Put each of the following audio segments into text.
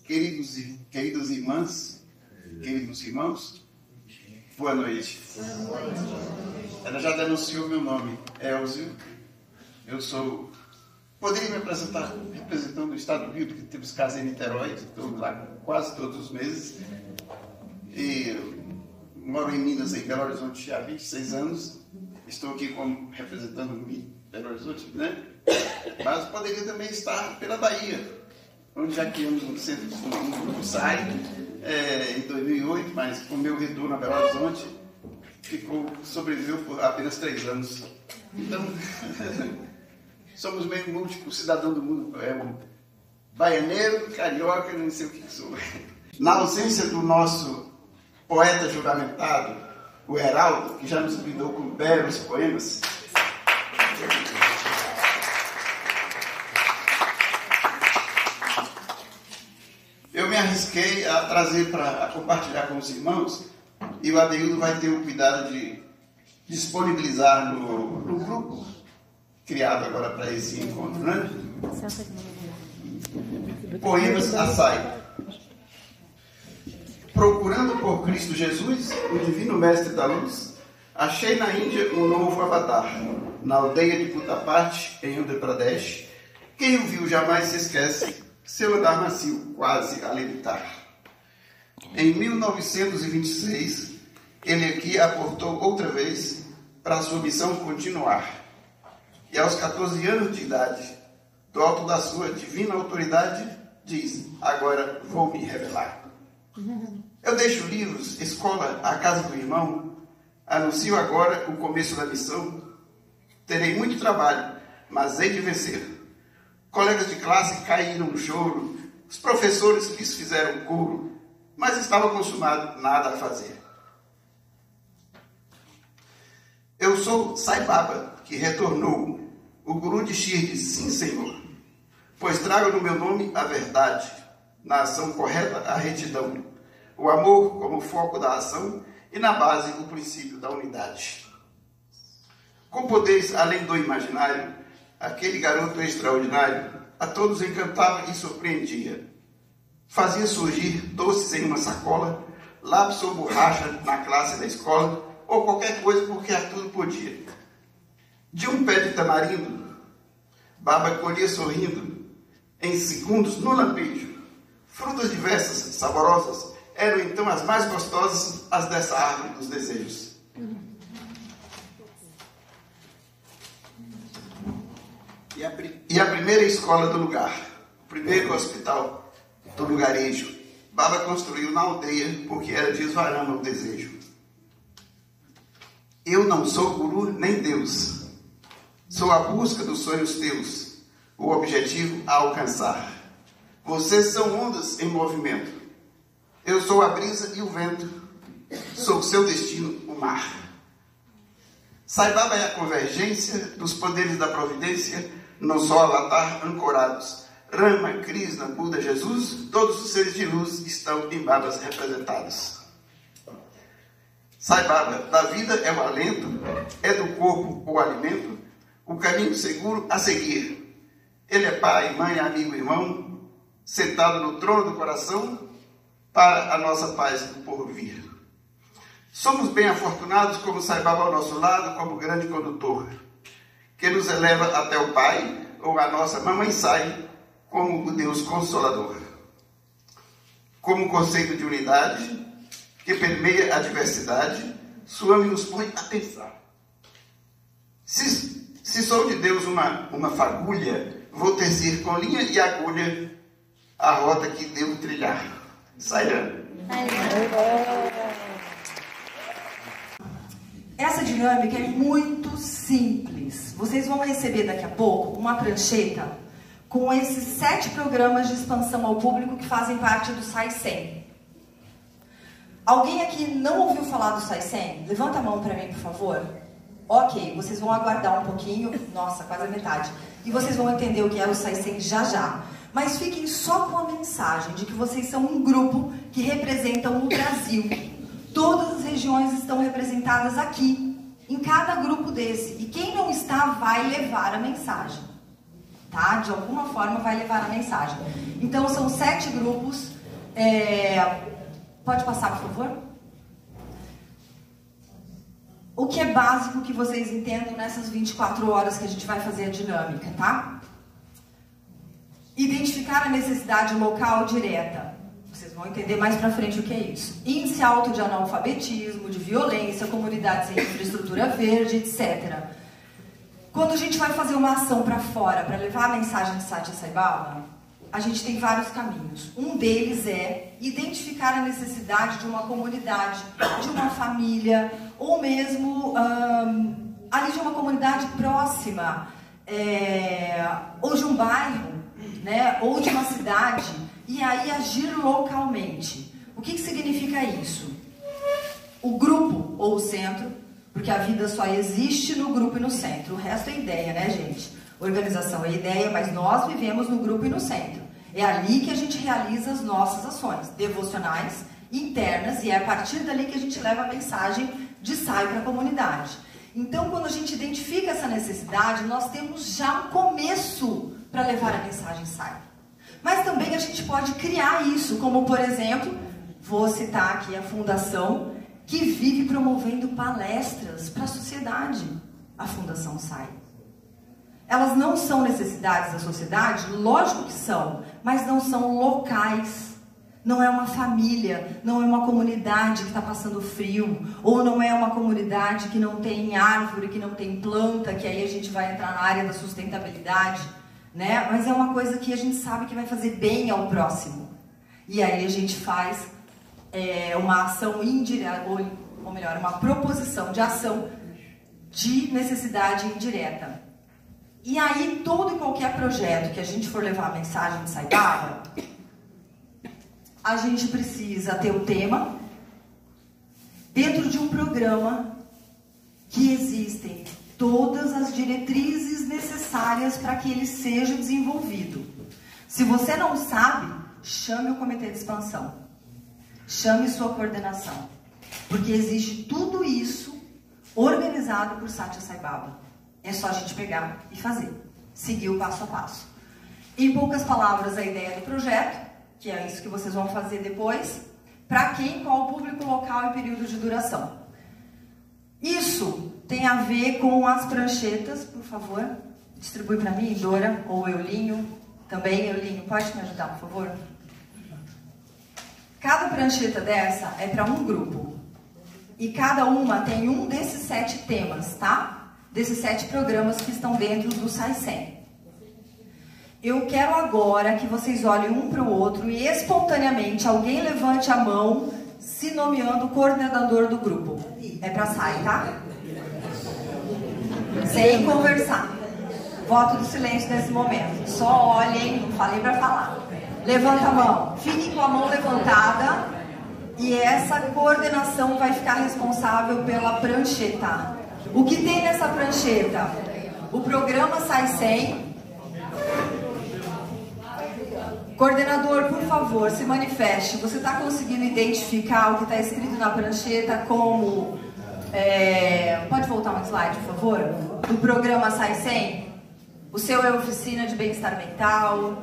Queridos irmãs, queridos irmãos, boa noite. Ela já denunciou meu nome, Elzio. Eu sou... Poderia me apresentar representando o Estado do Rio, porque temos casa em Niterói, estou lá quase todos os meses. E moro em Minas, em Belo Horizonte, há 26 anos. Estou aqui como representando Belo Horizonte, né? Mas poderia também estar pela Bahia, onde já criamos um centro, um grupo SAI, em 2008, mas com o meu retorno a Belo Horizonte, sobreviveu por apenas 3 anos. Então, somos meio múltiplos, cidadão do mundo, baianeiro, carioca, não sei o que sou. Na ausência do nosso poeta juramentado, o Heraldo, que já nos brindou com belos poemas, eu me arrisquei a trazer para compartilhar com os irmãos, e o Adeildo vai ter o cuidado de disponibilizar no grupo criado agora para esse encontro, né? Poemas Açaí. Procurando por Cristo Jesus, o divino mestre da luz, achei na Índia um novo avatar. Na aldeia de Puttaparthi, em Andhra Pradesh, quem o viu jamais se esquece, seu andar macio quase a levitar. Em 1926, ele aqui aportou outra vez para sua missão continuar. E aos 14 anos de idade, do alto da sua divina autoridade, diz: agora vou me revelar. Eu deixo livros, escola, a casa do irmão, anuncio agora o começo da missão. Terei muito trabalho, mas hei de vencer. Colegas de classe caíram no choro, os professores lhes fizeram coro, mas estava consumado, nada a fazer. Eu sou Sai Baba, que retornou, o guru de Shirdi, sim, Senhor, pois trago no meu nome a verdade, na ação correta a retidão, o amor como foco da ação e na base o princípio da unidade. Com poderes além do imaginário, aquele garoto extraordinário a todos encantava e surpreendia. Fazia surgir doces em uma sacola, lápis ou borracha na classe da escola, ou qualquer coisa porque a tudo podia. De um pé de tamarindo, Baba colhia sorrindo, em segundos, no lampejo. Frutas diversas, saborosas, eram então as mais gostosas, as dessa árvore dos desejos. E a primeira escola do lugar, o primeiro hospital do lugarejo, Baba construiu na aldeia, porque era de Svarama o desejo. Eu não sou guru nem Deus, sou a busca dos sonhos teus, o objetivo a alcançar. Vocês são ondas em movimento, eu sou a brisa e o vento, sou o seu destino, o mar. Sai Baba é a convergência dos poderes da providência, no sol avatar ancorados. Rama, Krishna, Buda, Jesus, todos os seres de luz estão em Babas representados. Sai Baba, da vida é o alento, é do corpo o alimento, o caminho seguro a seguir. Ele é pai, mãe, amigo, irmão, sentado no trono do coração, para a nossa paz do porvir. Somos bem afortunados como Sai Baba ao nosso lado, como grande condutor, que nos eleva até o Pai, ou a nossa Mamãe Sai, como o Deus Consolador. Como conceito de unidade, que permeia a diversidade, Swami nos põe a pensar. Se sou de Deus uma fagulha, vou tecer com linha e agulha a rota que devo trilhar. Saiam. Essa dinâmica é muito simples. Vocês vão receber daqui a pouco uma prancheta com esses 7 programas de expansão ao público que fazem parte do SAI 100. Alguém aqui não ouviu falar do SAI 100? Levanta a mão para mim, por favor. Ok, vocês vão aguardar um pouquinho. Nossa, quase a metade. E vocês vão entender o que é o SAI 100 já já. Mas fiquem só com a mensagem de que vocês são um grupo que representam o Brasil. Todas as regiões estão representadas aqui, em cada grupo desse. E quem não está vai levar a mensagem. tá? De alguma forma vai levar a mensagem. Então são 7 grupos. Pode passar, por favor? O que é básico que vocês entendam nessas 24 horas que a gente vai fazer a dinâmica, tá? Identificar a necessidade local direta. Vocês vão entender mais pra frente o que é isso. Índice alto de analfabetismo, de violência, comunidades sem infraestrutura verde, etc. Quando a gente vai fazer uma ação para fora, para levar a mensagem de Satya Sai Baba, a gente tem vários caminhos. Um deles é identificar a necessidade de uma comunidade, de uma família, ou mesmo ali de uma comunidade próxima, ou de um bairro, né, ou de uma cidade, e aí agir localmente. O que significa isso? O grupo ou o centro, porque a vida só existe no grupo e no centro. O resto é ideia, né, gente? Organização é ideia, mas nós vivemos no grupo e no centro. É ali que a gente realiza as nossas ações devocionais, internas, e é a partir dali que a gente leva a mensagem de Sai para a comunidade. Então, quando a gente identifica essa necessidade, nós temos já um começo para levar a mensagem Sai. Mas também a gente pode criar isso, como por exemplo, vou citar aqui a fundação que vive promovendo palestras para a sociedade, a Fundação Sai. Elas não são necessidades da sociedade? Lógico que são, mas não são locais. Não é uma família, não é uma comunidade que está passando frio, ou não é uma comunidade que não tem árvore, que não tem planta, que aí a gente vai entrar na área da sustentabilidade, né? Mas é uma coisa que a gente sabe que vai fazer bem ao próximo. E aí a gente faz uma ação indireta, ou melhor, uma proposição de ação de necessidade indireta. E aí, todo e qualquer projeto que a gente for levar a mensagem de Sai Baba, a gente precisa ter o tema dentro de um programa que existem todas as diretrizes necessárias para que ele seja desenvolvido. Se você não sabe, chame o comitê de expansão. Chame sua coordenação. Porque existe tudo isso organizado por Satya Sai Baba. É só a gente pegar e fazer. Seguir o passo a passo. Em poucas palavras, a ideia do projeto, que é isso que vocês vão fazer depois, para quem, qual o público local e período de duração. Isso tem a ver com as pranchetas, por favor. Distribui para mim, Dora, ou Eulinho. Também, Eulinho, pode me ajudar, por favor? Cada prancheta dessa é para um grupo. E cada uma tem um desses 7 temas, tá? Desses 7 programas que estão dentro do Sai 100. Eu quero agora que vocês olhem um para o outro e espontaneamente alguém levante a mão se nomeando coordenador do grupo. É para Sai, tá? Sem conversar. Voto do silêncio nesse momento. Só olhem, não falei para falar. Levanta a mão. Fique com a mão levantada e essa coordenação vai ficar responsável pela prancheta. O que tem nessa prancheta? O programa Sai 100. Coordenador, por favor, se manifeste. Você está conseguindo identificar o que está escrito na prancheta como... pode voltar um slide, por favor? Do programa Sai 100? O seu é oficina de bem-estar mental,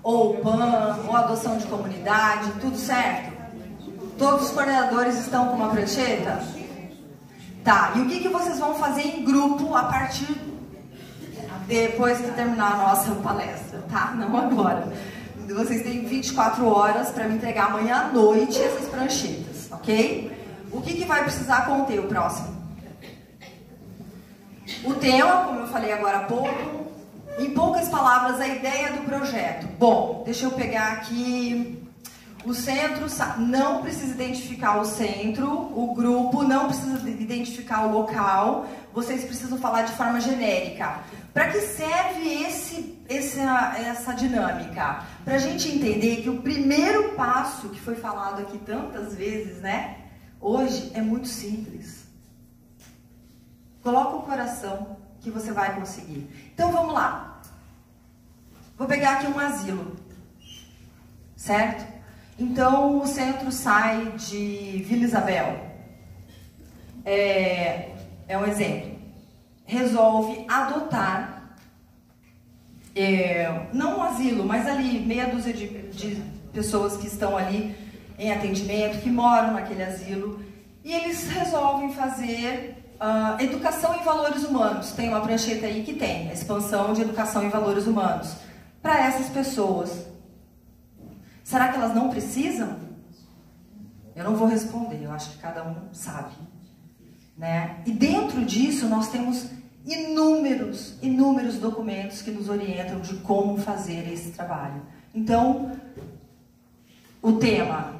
ou PAN, ou adoção de comunidade, tudo certo? Todos os coordenadores estão com uma prancheta? Tá, e o que vocês vão fazer em grupo a partir depois que terminar a nossa palestra, tá? Não agora. Vocês têm 24 horas para me entregar amanhã à noite essas pranchetas, ok? O que vai precisar conter o próximo? O tema, como eu falei agora há pouco, em poucas palavras, a ideia do projeto. Bom, deixa eu pegar aqui... O centro não precisa identificar o centro, o grupo não precisa identificar o local, vocês precisam falar de forma genérica. Para que serve essa dinâmica? Para a gente entender que o primeiro passo, que foi falado aqui tantas vezes, né? Hoje é muito simples. Coloca o coração que você vai conseguir. Então vamos lá. Vou pegar aqui um asilo, certo? Então, o centro sai de Vila Isabel. É um exemplo. Resolve adotar não um asilo, mas ali meia dúzia de pessoas que estão ali em atendimento, que moram naquele asilo, e eles resolvem fazer educação em valores humanos. Tem uma prancheta aí que tem a expansão de educação em valores humanos para essas pessoas. Será que elas não precisam? Eu não vou responder, eu acho que cada um sabe, né? E dentro disso nós temos inúmeros documentos que nos orientam de como fazer esse trabalho. Então, o tema: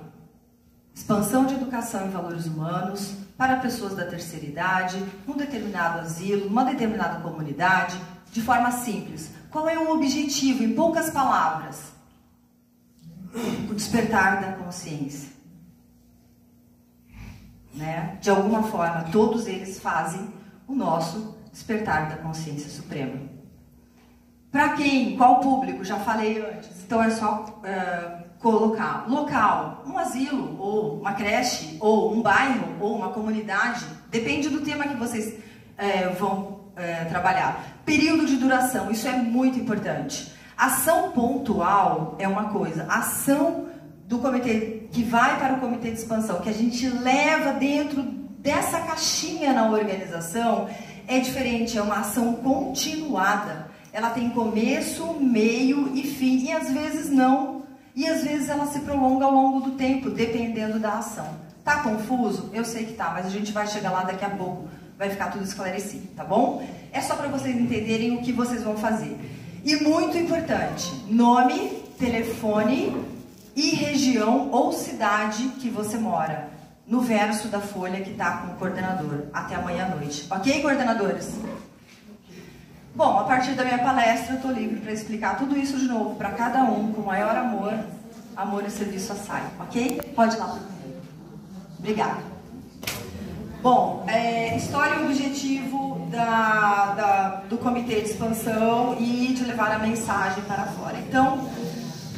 expansão de educação em valores humanos para pessoas da terceira idade, num determinado asilo, numa determinada comunidade, de forma simples. Qual é o objetivo, em poucas palavras? O despertar da consciência. Né? De alguma forma, todos eles fazem o nosso despertar da consciência suprema. Para quem? Qual público? Já falei antes. Então é só colocar local, um asilo, ou uma creche, ou um bairro, ou uma comunidade. Depende do tema que vocês vão trabalhar. Período de duração, isso é muito importante. Ação pontual é uma coisa. Ação do comitê, que vai para o comitê de expansão, que a gente leva dentro dessa caixinha na organização, é diferente, é uma ação continuada. Ela tem começo, meio e fim, e às vezes não. E às vezes ela se prolonga ao longo do tempo, dependendo da ação. Tá confuso? Eu sei que tá, mas a gente vai chegar lá daqui a pouco. Vai ficar tudo esclarecido, tá bom? É só para vocês entenderem o que vocês vão fazer. E muito importante, nome, telefone e região ou cidade que você mora. No verso da folha que está com o coordenador. Até amanhã à noite. Ok, coordenadores? Bom, a partir da minha palestra eu estou livre para explicar tudo isso de novo para cada um, com maior amor, amor e serviço a SAI. Ok? Pode ir lá. Obrigada. Bom, história e objetivo do Comitê de Expansão e de levar a mensagem para fora. Então,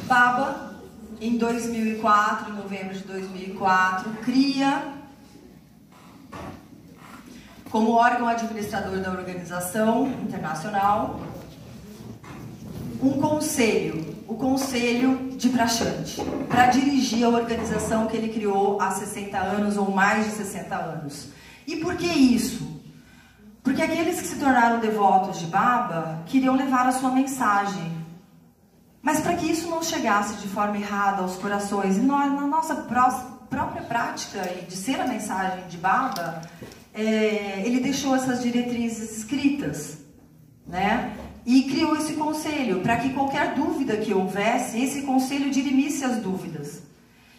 Baba, em 2004, em novembro de 2004, cria, como órgão administrador da organização internacional, um conselho, o Conselho de Prachante, para dirigir a organização que ele criou há 60 anos ou mais de 60 anos. E por que isso? Porque aqueles que se tornaram devotos de Baba queriam levar a sua mensagem. Mas para que isso não chegasse de forma errada aos corações, e nós, na nossa própria prática de ser a mensagem de Baba, ele deixou essas diretrizes escritas, né? E criou esse conselho, para que qualquer dúvida que houvesse, esse conselho dirimisse as dúvidas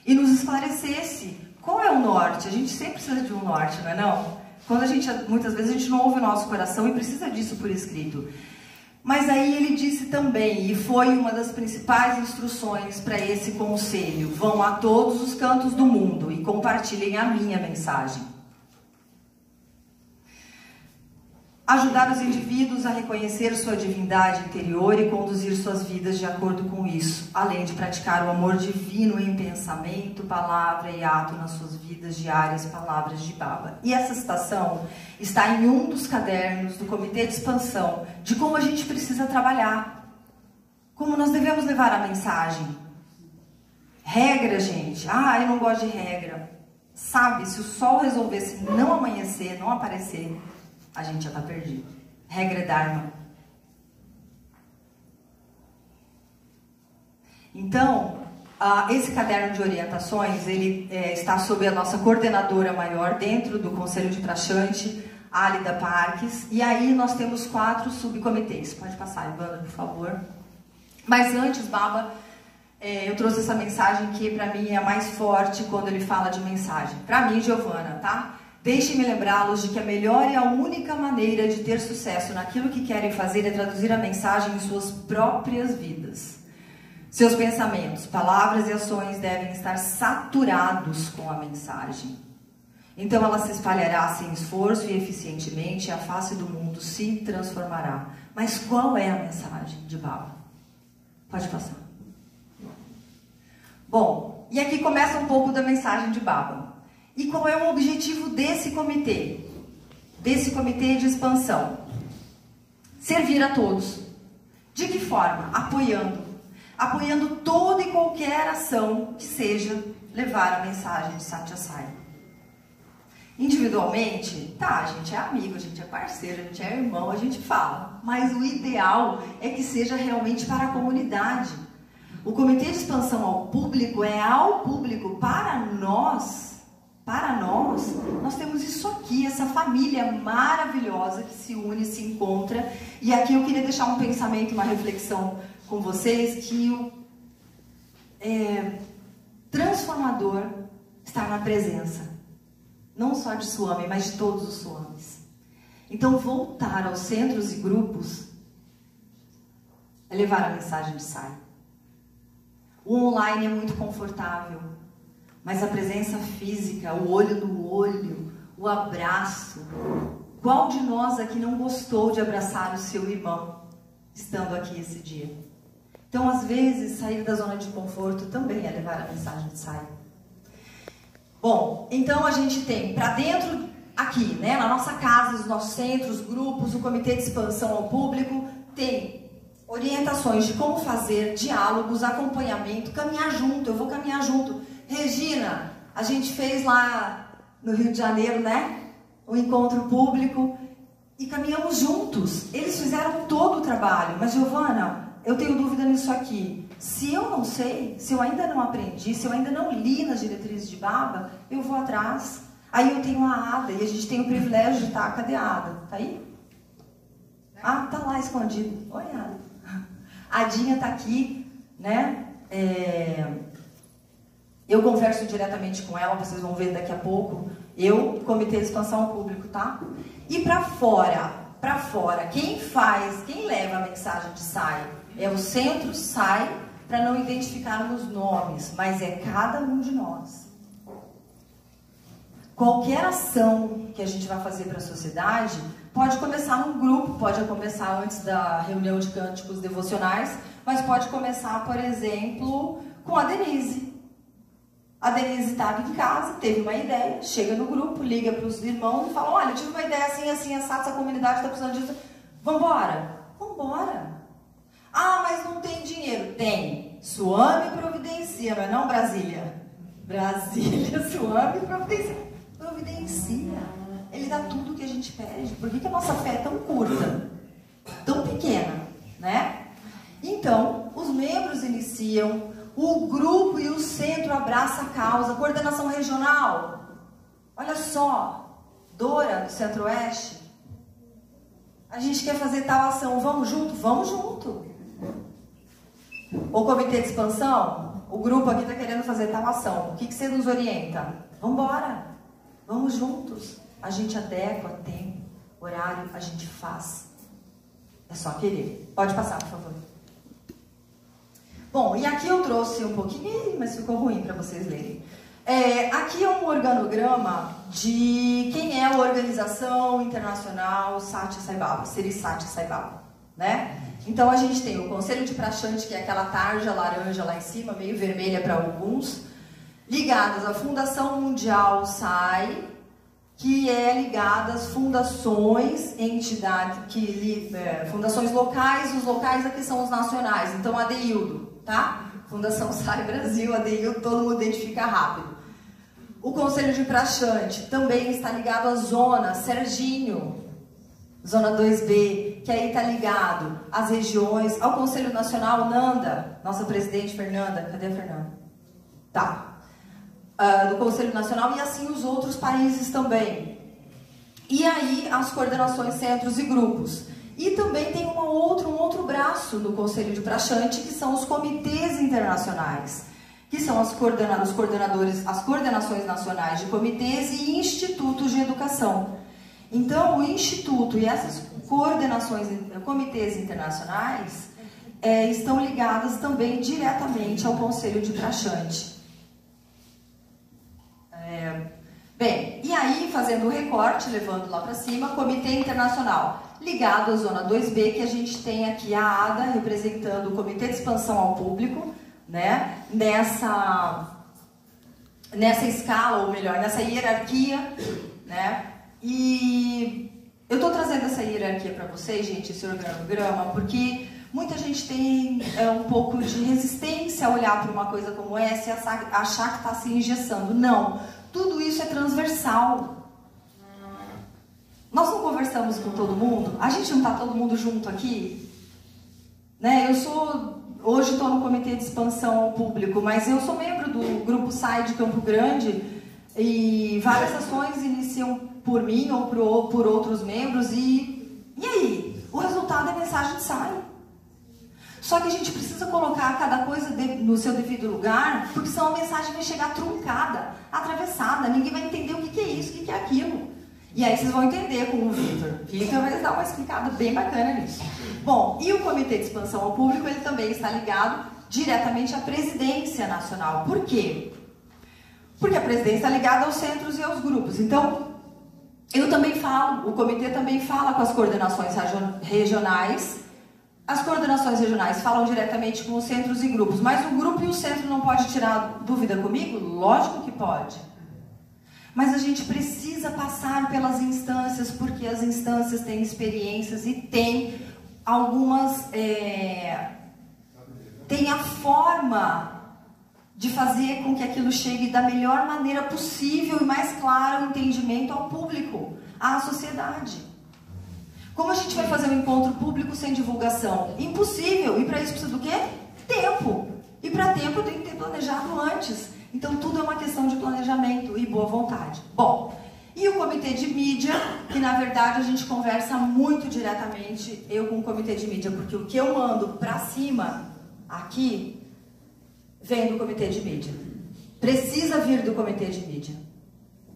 e nos esclarecesse qual é o norte. A gente sempre precisa de um norte, não é não? Muitas vezes a gente não ouve o nosso coração e precisa disso por escrito. Mas aí ele disse também, e foi uma das principais instruções para esse conselho: vão a todos os cantos do mundo e compartilhem a minha mensagem. Ajudar os indivíduos a reconhecer sua divindade interior e conduzir suas vidas de acordo com isso, além de praticar o amor divino em pensamento, palavra e ato nas suas vidas diárias, palavras de Baba. E essa citação está em um dos cadernos do Comitê de Expansão, de como a gente precisa trabalhar, como nós devemos levar a mensagem. Regra, gente. Eu não gosto de regra. Sabe, se o sol resolvesse não amanhecer, não aparecer, a gente já está perdido. Regra é Dharma. Então, esse caderno de orientações, ele está sob a nossa coordenadora maior dentro do Conselho de Prachante, Alida Parques, e aí nós temos 4 subcomitês. Pode passar, Ivana, por favor. Mas antes, Baba, eu trouxe essa mensagem que para mim é a mais forte quando ele fala de mensagem. Para mim, Giovana, tá? Deixe-me lembrá-los de que a melhor e a única maneira de ter sucesso naquilo que querem fazer é traduzir a mensagem em suas próprias vidas. Seus pensamentos, palavras e ações devem estar saturados com a mensagem. Então ela se espalhará sem esforço e eficientemente, e a face do mundo se transformará. Mas qual é a mensagem de Baba? Pode passar. Bom, e aqui começa um pouco da mensagem de Baba. E qual é o objetivo desse comitê? Desse comitê de expansão? Servir a todos. De que forma? Apoiando. Apoiando toda e qualquer ação que seja levar a mensagem de Satya Sai. Individualmente, tá, a gente é amigo, a gente é parceiro, a gente é irmão, a gente fala. Mas o ideal é que seja realmente para a comunidade. O Comitê de Expansão ao Público é ao público, para nós. Nós temos isso aqui, essa família maravilhosa que se une, se encontra. E aqui eu queria deixar um pensamento, uma reflexão com vocês, que o transformador está na presença, não só de Swami, mas de todos os Swamis. Então, voltar aos centros e grupos é levar a mensagem de Sai. O online é muito confortável, mas a presença física, o olho no olho, o abraço. Qual de nós aqui não gostou de abraçar o seu irmão estando aqui esse dia? Então, às vezes, sair da zona de conforto também é levar a mensagem de Sai. Bom, então a gente tem para dentro aqui, né, na nossa casa, os nossos centros, grupos, o Comitê de Expansão ao Público, tem orientações de como fazer, diálogos, acompanhamento, caminhar junto. Eu vou caminhar junto. Regina, a gente fez lá no Rio de Janeiro, né, o encontro público e caminhamos juntos. Eles fizeram todo o trabalho, mas Giovana, eu tenho dúvida nisso aqui. Se eu não sei, se eu ainda não aprendi, se eu ainda não li nas diretrizes de Baba, eu vou atrás. Aí eu tenho a Ada e a gente tem o privilégio de estar. Cadê a Ada? Tá aí? Ah, tá lá escondido. Oi, Ada. A Adinha tá aqui, né? Eu converso diretamente com ela, vocês vão ver daqui a pouco. Eu, Comitê de Expansão ao Público, tá? E para fora, quem leva a mensagem de Sai? É o centro Sai, para não identificarmos nomes, mas é cada um de nós. Qualquer ação que a gente vai fazer para a sociedade pode começar num grupo, pode começar antes da reunião de cânticos devocionais, mas pode começar, por exemplo, com a Denise. A Denise estava em casa, teve uma ideia, chega no grupo, liga para os irmãos e fala: olha, eu tive uma ideia assim, assim, assado, essa comunidade está precisando disso. Vambora? Vambora. Ah, mas não tem dinheiro. Tem. Swami providencia, não é não, Brasília? Brasília, Swami providencia. Ele dá tudo o que a gente pede. Por que a nossa fé é tão curta? Tão pequena, né? Então, os membros iniciam, o grupo e o centro abraça a causa, coordenação regional. Olha só, Dora, do Centro-Oeste. A gente quer fazer tal ação, vamos junto? Vamos junto. O Comitê de Expansão, o grupo aqui está querendo fazer tal ação. O que você nos orienta? Vamos embora. Vamos juntos. A gente adequa tempo, horário, a gente faz. É só querer. Pode passar, por favor. Bom, e aqui eu trouxe um pouquinho, mas ficou ruim para vocês lerem. Aqui é um organograma de quem é a Organização Internacional Satya Sai Baba, Sri Satya Sai Baba, né? Então a gente tem o Conselho de Prashant, que é aquela tarja laranja lá em cima, meio vermelha para alguns, ligadas à Fundação Mundial Sai, que é ligada às fundações, entidades, fundações locais, os locais aqui são os nacionais, então a Adeildo, tá? Fundação Sai Brasil, Adeildo, todo mundo identifica rápido. O Conselho de Prashant também está ligado à zona Serginho, zona 2B, que aí está ligado às regiões, ao Conselho Nacional Nanda, nossa presidente Fernanda, cadê a Fernanda? Tá. Do Conselho Nacional e assim os outros países também. E aí as coordenações, centros e grupos. E também tem um outro braço do Conselho de Prashant, que são os comitês internacionais, que são os coordenadores, as coordenações nacionais de comitês e institutos de educação. Então, o instituto e essas coordenações, comitês internacionais, estão ligadas também diretamente ao Conselho de Prashant. Bem, e aí, fazendo o recorte, levando lá para cima, Comitê Internacional, ligado à Zona 2B, que a gente tem aqui a Ada, representando o Comitê de Expansão ao Público, né? Nessa escala, ou melhor, nessa hierarquia, né? E eu estou trazendo essa hierarquia para vocês, gente, esse organograma, porque Muita gente tem um pouco de resistência a olhar para uma coisa como essa e achar que está se engessando. Não, tudo isso é transversal. Nós não conversamos com todo mundo? A gente não está todo mundo junto aqui? Né? Hoje estou no Comitê de Expansão ao Público, mas eu sou membro do Grupo SAI de Campo Grande e várias ações iniciam por mim ou por outros membros e aí? O resultado é a mensagem que sai. Só que a gente precisa colocar cada coisa no seu devido lugar, porque senão a mensagem vai chegar truncada, atravessada, ninguém vai entender o que é isso, o que é aquilo. E aí vocês vão entender com o Vitor. O Vitor vai dar uma explicada bem bacana nisso. Bom, e o Comitê de Expansão ao Público, ele também está ligado diretamente à Presidência Nacional. Por quê? Porque a presidência está ligada aos centros e aos grupos. Então, eu também falo, o comitê também fala com as coordenações regionais. As coordenações regionais falam diretamente com os centros e grupos, mas o grupo e o centro não pode tirar dúvida comigo? Lógico que pode. Mas a gente precisa passar pelas instâncias, porque as instâncias têm experiências e têm algumas... tem a forma de fazer com que aquilo chegue da melhor maneira possível e mais claro o entendimento ao público, à sociedade. Como a gente vai fazer um encontro público sem divulgação? Impossível. E para isso precisa do quê? Tempo. E para tempo eu tenho que ter planejado antes. Então tudo é uma questão de planejamento e boa vontade. Bom, e o comitê de mídia, que na verdade a gente conversa muito diretamente, eu com o comitê de mídia, porque o que eu mando para cima, aqui, vem do comitê de mídia. Precisa vir do comitê de mídia.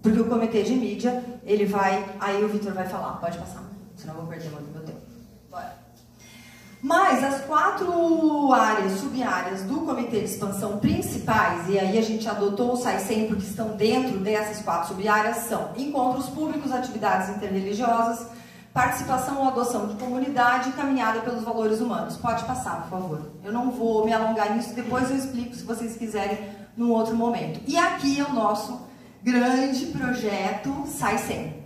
Porque o comitê de mídia, ele vai... Aí o Vitor vai falar, pode passar, senão eu vou perder muito meu tempo. Bora. Mas as 4 áreas, sub-áreas do Comitê de Expansão principais, e aí a gente adotou o SAI-100 porque estão dentro dessas 4 sub-áreas, são encontros públicos, atividades interreligiosas, participação ou adoção de comunidade e caminhada pelos valores humanos. Pode passar, por favor. Eu não vou me alongar nisso, depois eu explico se vocês quiserem num outro momento. E aqui é o nosso grande projeto SAI-100.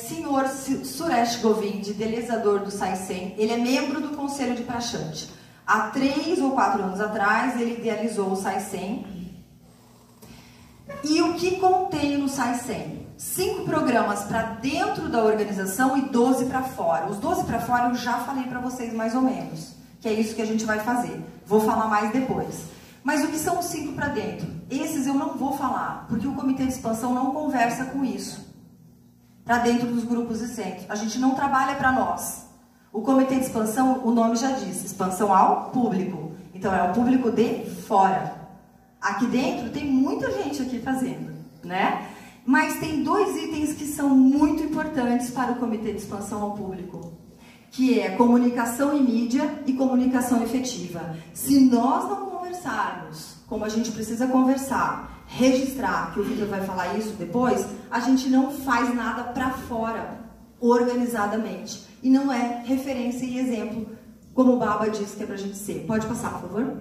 Senhor Suresh Govind, idealizador do SAI-100, ele é membro do Conselho de Prachante. Há 3 ou 4 anos atrás, ele idealizou o SAI-100. E o que contém no SAI-100? 5 programas para dentro da organização e 12 para fora. Os 12 para fora eu já falei para vocês mais ou menos, que é isso que a gente vai fazer. Vou falar mais depois. Mas o que são os 5 para dentro? Esses eu não vou falar, porque o Comitê de Expansão não conversa com isso. Para dentro dos grupos e centros. A gente não trabalha para nós. O Comitê de Expansão, o nome já diz, expansão ao público. Então é o público de fora. Aqui dentro tem muita gente aqui fazendo, né? Mas tem 2 itens que são muito importantes para o Comitê de Expansão ao Público, que é comunicação e mídia e comunicação efetiva. Se nós não conversarmos como a gente precisa conversar, registrar, que o Vitor vai falar isso depois, a gente não faz nada para fora, organizadamente. E não é referência e exemplo, como o Baba disse que é pra gente ser. Pode passar, por favor?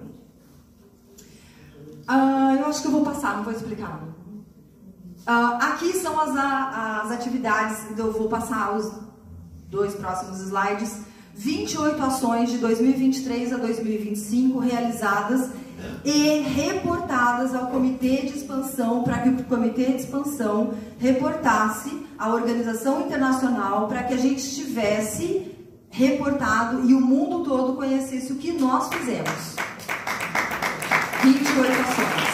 Eu acho que eu vou passar, não vou explicar não. Aqui são as atividades, eu vou passar os 2 próximos slides. 28 ações de 2023 a 2025 realizadas e reportadas ao Comitê de Expansão, para que o Comitê de Expansão reportasse à organização internacional, para que a gente estivesse reportado e o mundo todo conhecesse o que nós fizemos. 28 ações.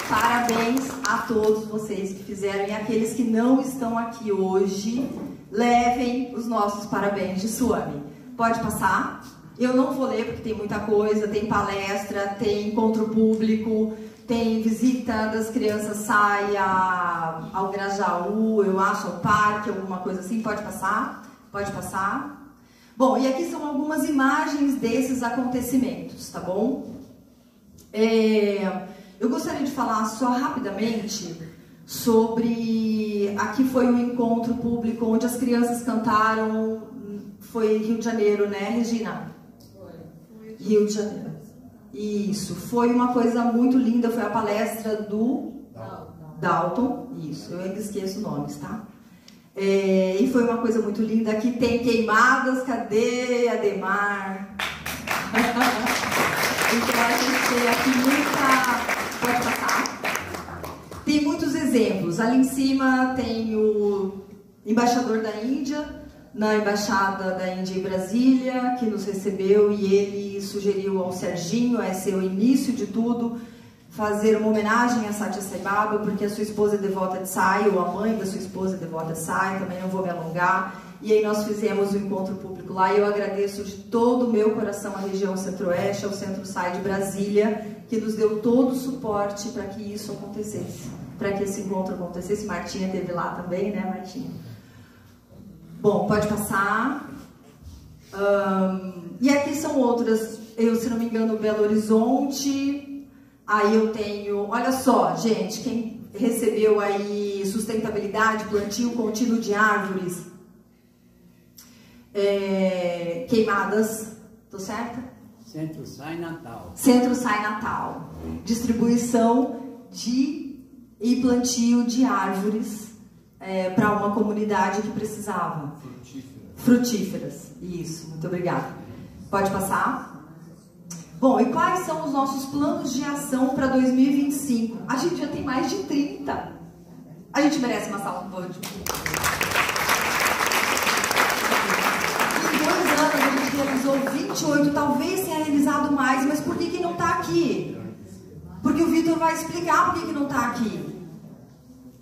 Parabéns a todos vocês que fizeram e aqueles que não estão aqui hoje, levem os nossos parabéns de Suami. Pode passar? Eu não vou ler porque tem muita coisa, tem palestra, tem encontro público, tem visita das crianças SAI ao Grajaú, eu acho, ao parque, alguma coisa assim. Pode passar? Pode passar? Bom, e aqui são algumas imagens desses acontecimentos, tá bom? Eu gostaria de falar só rapidamente sobre... Aqui foi um encontro público onde as crianças cantaram, foi Rio de Janeiro, né, Regina? Foi. Rio de Janeiro. Isso, foi uma coisa muito linda, foi a palestra do Dalton. Isso, eu ainda esqueço nomes, tá? E foi uma coisa muito linda. Aqui tem queimadas, cadê Ademar? Então a gente tem aqui muita... Pode passar? Tem muitos exemplos. Ali em cima tem o embaixador da Índia, na Embaixada da Índia em Brasília, que nos recebeu, e ele sugeriu ao Serginho, esse é o início de tudo, fazer uma homenagem a Satya Sai Baba, porque a sua esposa é devota de Sai, ou a mãe da sua esposa é devota de Sai, também não vou me alongar. E aí nós fizemos o encontro público lá, e eu agradeço de todo o meu coração à região Centro-Oeste, ao Centro Sai de Brasília, que nos deu todo o suporte para que isso acontecesse, para que esse encontro acontecesse. Martinha esteve lá também, né, Martinha? Bom, pode passar. E aqui são outras, eu, se não me engano, Belo Horizonte. Aí eu tenho, olha só, gente, quem recebeu aí sustentabilidade, plantio contínuo de árvores, queimadas, tô certa? Centro Sai Natal. Centro Sai Natal. Distribuição e plantio de árvores para uma comunidade que precisava. Frutíferas. Isso, muito obrigada. Pode passar? Bom, e quais são os nossos planos de ação para 2025? A gente já tem mais de 30. A gente merece uma salva de palmas. Em 2 anos a gente realizou 28, talvez tenha realizado mais, mas por que não está aqui? Porque o Vitor vai explicar por que não está aqui.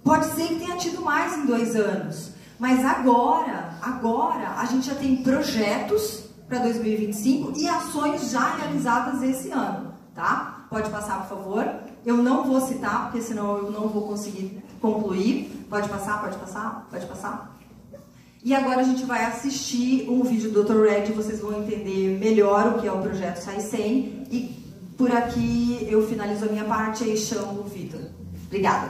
Pode ser que tenha tido mais em 2 anos, mas agora a gente já tem projetos para 2025 e ações já realizadas esse ano, tá? Pode passar, por favor. Eu não vou citar, porque senão eu não vou conseguir concluir. Pode passar, pode passar, pode passar. E agora a gente vai assistir um vídeo do Dr. Red, vocês vão entender melhor o que é o projeto Sai 100. E por aqui eu finalizo a minha parte e chamo o Vitor. Obrigada.